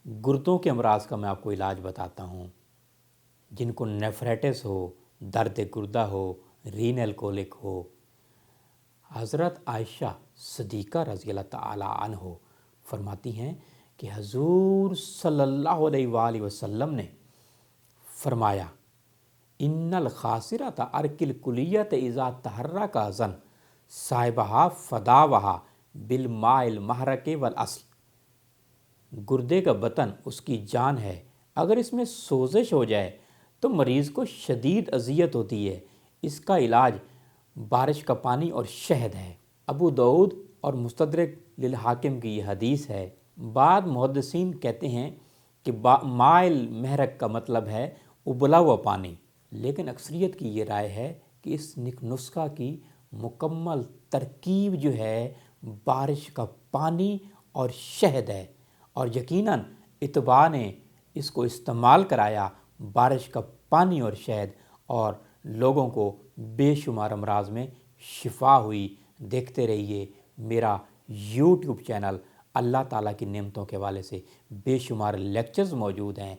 گردوں کے امراض کا میں آپ کو علاج بتاتا ہوں۔ جن کو نیفریٹس ہو، درد گردہ ہو، رینل کولک ہو، حضرت عائشہ صدیقہ رضی اللہ تعالی عنہ فرماتی ہیں کہ حضور صلی اللہ علیہ وآلہ وسلم نے فرمایا ان الخاسرۃ ارکل کلیت اذا تحرک اذن صاحبہا فداوہا بالماء المحرک والاصل، گردے کا بطن اس کی جان ہے، اگر اس میں سوزش ہو جائے تو مریض کو شدید اذیت ہوتی ہے، اس کا علاج بارش کا پانی اور شہد ہے۔ ابو داؤد اور مستدرک للحاکم کی یہ حدیث ہے۔ بعض محدثین کہتے ہیں کہ ماء المحرک کا مطلب ہے ابلا ہوا پانی، لیکن اکثریت کی یہ رائے ہے کہ اس نسخہ کی مکمل ترکیب جو ہے بارش کا پانی اور شہد ہے، اور یقیناً اتباع نے اس کو استعمال کرایا، بارش کا پانی اور شہد، اور لوگوں کو بے شمار امراض میں شفا ہوئی۔ دیکھتے رہیے میرا یوٹیوب چینل، اللہ تعالیٰ کی نعمتوں کے حوالے سے بے شمار لیکچرز موجود ہیں،